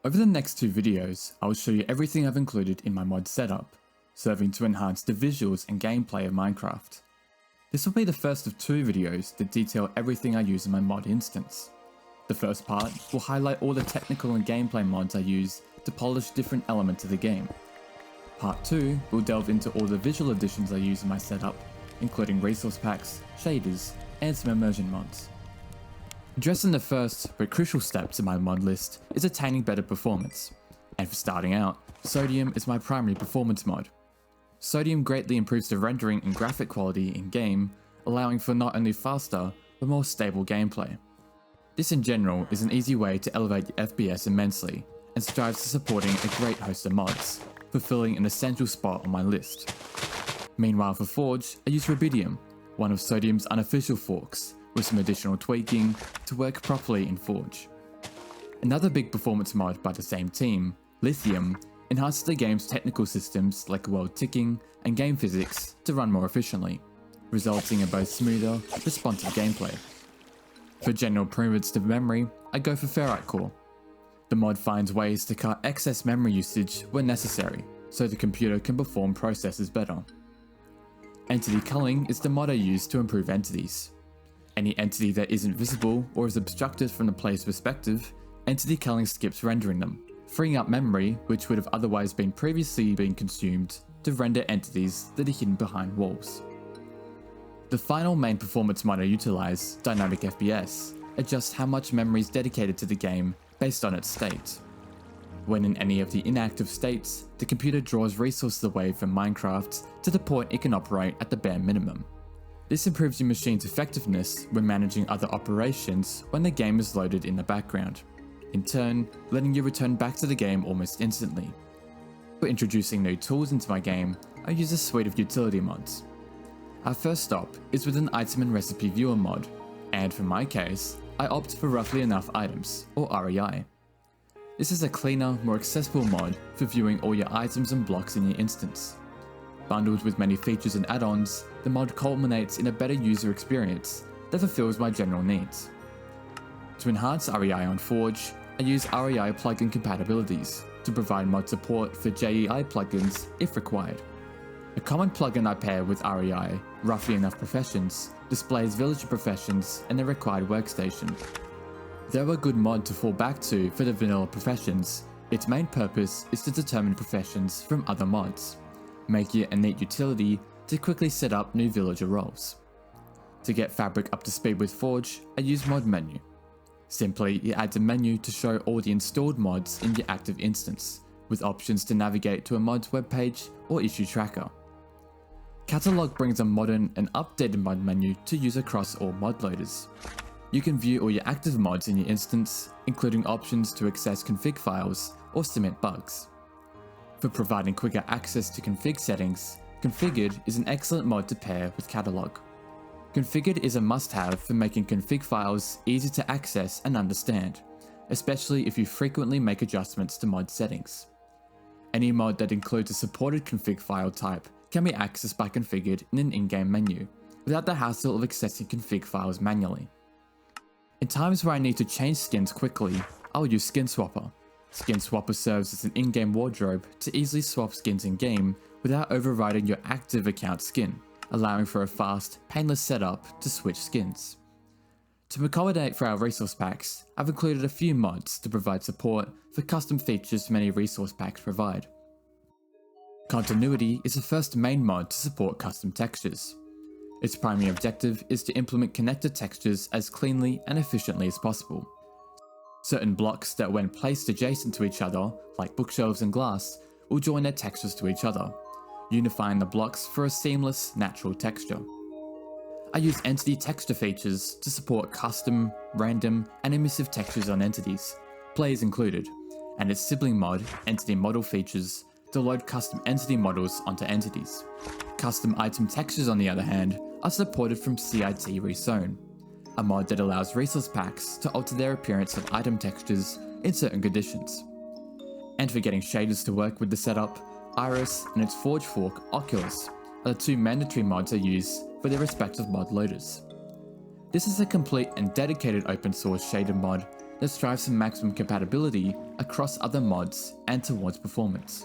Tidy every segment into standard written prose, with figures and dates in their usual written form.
Over the next two videos, I will show you everything I've included in my mod setup, serving to enhance the visuals and gameplay of Minecraft. This will be the first of two videos that detail everything I use in my mod instance. The first part will highlight all the technical and gameplay mods I use to polish different elements of the game. Part 2 will delve into all the visual additions I use in my setup, including resource packs, shaders, and some immersion mods. Addressing the first but crucial steps in my mod list is attaining better performance, and for starting out, Sodium is my primary performance mod. Sodium greatly improves the rendering and graphic quality in-game, allowing for not only faster, but more stable gameplay. This in general is an easy way to elevate your FPS immensely, and strives to supporting a great host of mods, fulfilling an essential spot on my list. Meanwhile for Forge, I use Rubidium, one of Sodium's unofficial forks, with some additional tweaking to work properly in Forge. Another big performance mod by the same team, Lithium, enhances the game's technical systems like world ticking and game physics to run more efficiently, resulting in both smoother, responsive gameplay. For general improvements to memory, I go for Ferrite Core. The mod finds ways to cut excess memory usage when necessary, so the computer can perform processes better. Entity culling is the mod I use to improve entities. Any entity that isn't visible or is obstructed from the player's perspective, entity culling skips rendering them, freeing up memory which would have otherwise been previously consumed to render entities that are hidden behind walls. The final main performance mod I utilize, Dynamic FPS, adjusts how much memory is dedicated to the game based on its state. When in any of the inactive states, the computer draws resources away from Minecraft to the point it can operate at the bare minimum. This improves your machine's effectiveness when managing other operations when the game is loaded in the background, in turn letting you return back to the game almost instantly. For introducing new tools into my game, I use a suite of utility mods. Our first stop is with an item and recipe viewer mod, and for my case, I opt for roughly enough items, or REI. This is a cleaner, more accessible mod for viewing all your items and blocks in your instance. Bundled with many features and add-ons, the mod culminates in a better user experience that fulfills my general needs. To enhance REI on Forge, I use REI plugin compatibilities to provide mod support for JEI plugins if required. A common plugin I pair with REI, Roughly Enough Professions, displays villager professions and their required workstation. Though a good mod to fall back to for the vanilla professions, its main purpose is to determine professions from other mods, making it a neat utility to quickly set up new villager roles. To get Fabric up to speed with Forge, I use Mod Menu. Simply, it adds a menu to show all the installed mods in your active instance, with options to navigate to a mod's webpage or issue tracker. Catalog brings a modern and updated mod menu to use across all mod loaders. You can view all your active mods in your instance, including options to access config files or submit bugs. For providing quicker access to config settings, Configured is an excellent mod to pair with Catalog. Configured is a must-have for making config files easy to access and understand, especially if you frequently make adjustments to mod settings. Any mod that includes a supported config file type can be accessed by Configured in an in-game menu, without the hassle of accessing config files manually. In times where I need to change skins quickly, I'll use Skin Swapper. Skin Swapper serves as an in-game wardrobe to easily swap skins in-game without overriding your active account skin, allowing for a fast, painless setup to switch skins. To accommodate for our resource packs, I've included a few mods to provide support for custom features many resource packs provide. Continuity is the first main mod to support custom textures. Its primary objective is to implement connected textures as cleanly and efficiently as possible. Certain blocks that when placed adjacent to each other, like bookshelves and glass, will join their textures to each other, unifying the blocks for a seamless, natural texture. I use entity texture features to support custom, random, and emissive textures on entities, players included, and its sibling mod, Entity Model features, to load custom entity models onto entities. Custom item textures, on the other hand, are supported from CIT Rezone, a mod that allows resource packs to alter their appearance of item textures in certain conditions. And for getting shaders to work with the setup, Iris and its Forge fork, Oculus, are the two mandatory mods I use for their respective mod loaders. This is a complete and dedicated open source shader mod that strives for maximum compatibility across other mods and towards performance.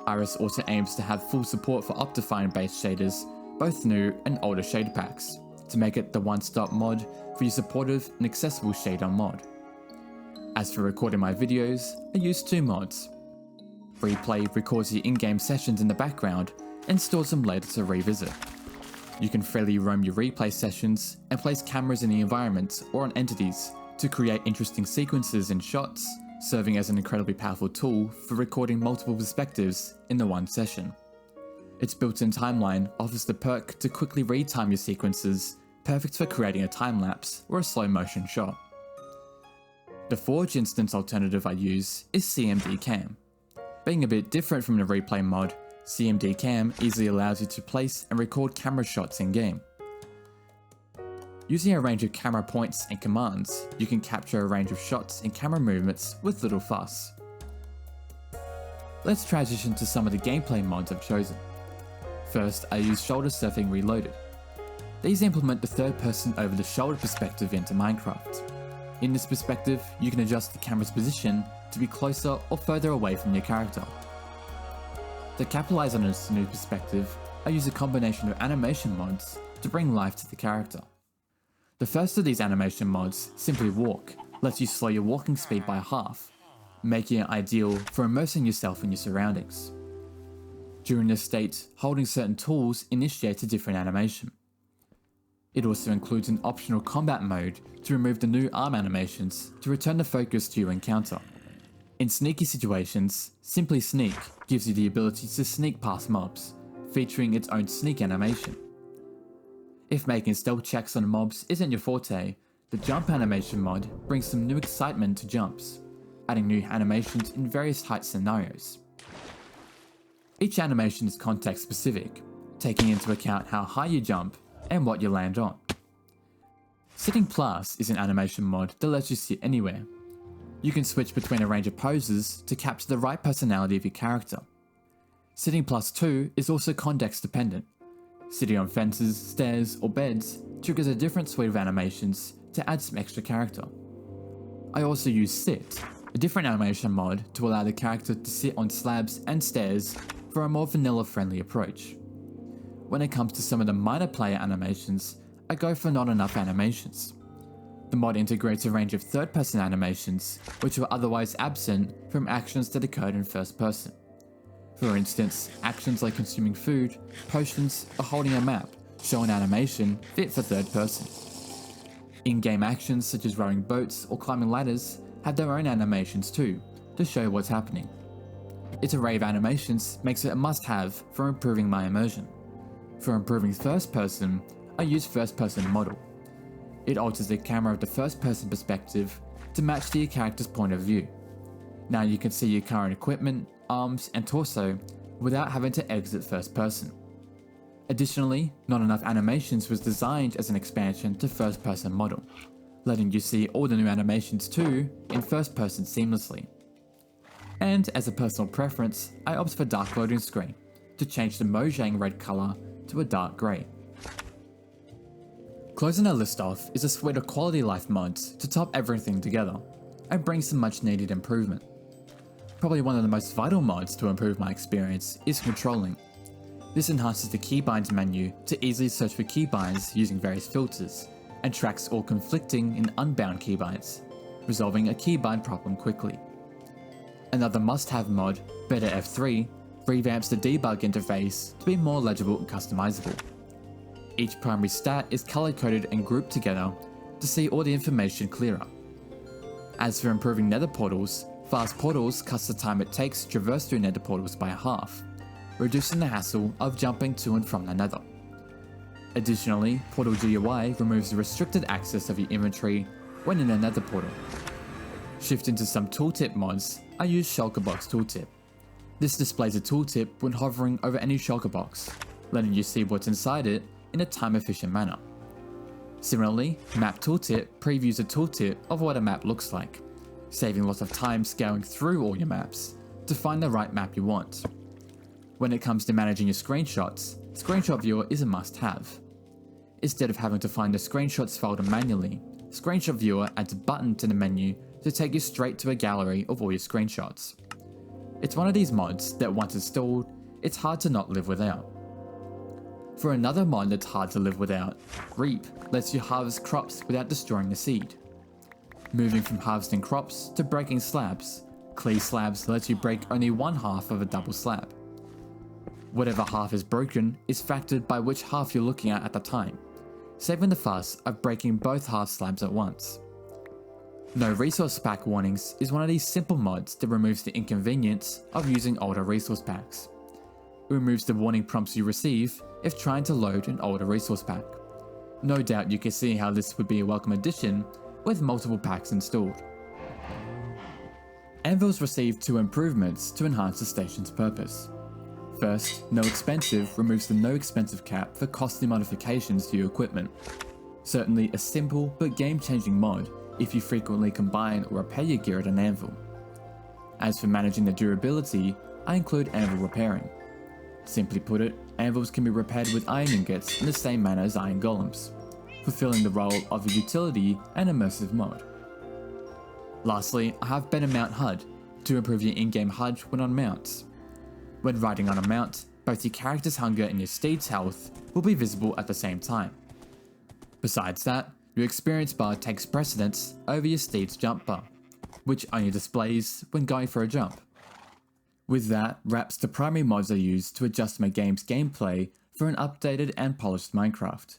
Iris also aims to have full support for Optifine based shaders, both new and older shader packs, to make it the one-stop mod for your supportive and accessible shader mod. As for recording my videos, I use two mods. Replay records your in-game sessions in the background and stores them later to revisit. You can freely roam your replay sessions and place cameras in the environment or on entities to create interesting sequences and shots, serving as an incredibly powerful tool for recording multiple perspectives in the one session. Its built-in timeline offers the perk to quickly retime your sequences, perfect for creating a time-lapse or a slow-motion shot. The Forge instance alternative I use is CMD Cam. Being a bit different from the replay mod, CMD Cam easily allows you to place and record camera shots in-game. Using a range of camera points and commands, you can capture a range of shots and camera movements with little fuss. Let's transition to some of the gameplay mods I've chosen. First, I use Shoulder Surfing Reloaded. These implement the third-person over-the-shoulder perspective into Minecraft. In this perspective, you can adjust the camera's position to be closer or further away from your character. To capitalize on this new perspective, I use a combination of animation mods to bring life to the character. The first of these animation mods, Simply Walk, lets you slow your walking speed by half, making it ideal for immersing yourself in your surroundings. During this state, holding certain tools initiates a different animation. It also includes an optional combat mode to remove the new arm animations to return the focus to your encounter. In sneaky situations, Simply Sneak gives you the ability to sneak past mobs, featuring its own sneak animation. If making stealth checks on mobs isn't your forte, the Jump animation mod brings some new excitement to jumps, adding new animations in various height scenarios. Each animation is context specific, taking into account how high you jump and what you land on. Sitting Plus is an animation mod that lets you sit anywhere. You can switch between a range of poses to capture the right personality of your character. Sitting Plus 2 is also context dependent. Sitting on fences, stairs, or beds triggers a different suite of animations to add some extra character. I also use Sit, a different animation mod to allow the character to sit on slabs and stairs for a more vanilla-friendly approach. When it comes to some of the minor player animations, I go for not enough animations. The mod integrates a range of third-person animations, which were otherwise absent from actions that occurred in first person. For instance, actions like consuming food, potions, or holding a map show an animation fit for third person. In-game actions such as rowing boats or climbing ladders have their own animations too, to show what's happening. Its array of animations makes it a must-have for improving my immersion. For improving first person, I use first person model. It alters the camera of the first person perspective to match to your character's point of view. Now you can see your current equipment, arms, and torso without having to exit first person. Additionally, Not Enough Animations was designed as an expansion to first person model, letting you see all the new animations too in first person seamlessly. And as a personal preference, I opt for dark loading screen to change the Mojang red color to a dark grey. Closing our list off is a suite of quality life mods to top everything together and bring some much needed improvement. Probably one of the most vital mods to improve my experience is controlling. This enhances the keybinds menu to easily search for keybinds using various filters and tracks all conflicting and unbound keybinds, resolving a keybind problem quickly. Another must-have mod, Better F3, revamps the debug interface to be more legible and customizable. Each primary stat is color-coded and grouped together to see all the information clearer. As for improving nether portals, fast portals cuts the time it takes to traverse through nether portals by half, reducing the hassle of jumping to and from the nether. Additionally, Portal GUI removes the restricted access of your inventory when in a nether portal. Shifting to some tooltip mods, I use Shulker Box Tooltip. This displays a tooltip when hovering over any shulker box, letting you see what's inside it in a time-efficient manner. Similarly, Map Tooltip previews a tooltip of what a map looks like, saving lots of time scouring through all your maps to find the right map you want. When it comes to managing your screenshots, Screenshot Viewer is a must-have. Instead of having to find the screenshots folder manually, Screenshot Viewer adds a button to the menu to take you straight to a gallery of all your screenshots. It's one of these mods that once installed, it's hard to not live without. For another mod that's hard to live without, Reap lets you harvest crops without destroying the seed. Moving from harvesting crops to breaking slabs, Clear Slabs lets you break only one half of a double slab. Whatever half is broken is factored by which half you're looking at the time, saving the fuss of breaking both half slabs at once. No resource pack warnings is one of these simple mods that removes the inconvenience of using older resource packs. It removes the warning prompts you receive if trying to load an older resource pack. No doubt you can see how this would be a welcome addition with multiple packs installed. Anvil's received 2 improvements to enhance the station's purpose. First, No Expensive removes the no expensive cap for costly modifications to your equipment. Certainly a simple but game-changing mod if you frequently combine or repair your gear at an anvil. As for managing the durability, I include anvil repairing. Simply put it, anvils can be repaired with iron ingots in the same manner as iron golems, fulfilling the role of a utility and immersive mod. Lastly, I have Better Mount HUD to improve your in-game HUD when on mounts. When riding on a mount, both your character's hunger and your steed's health will be visible at the same time. Besides that, your experience bar takes precedence over your steed's jump bar, which only displays when going for a jump. With that wraps the primary mods I use to adjust my game's gameplay for an updated and polished Minecraft.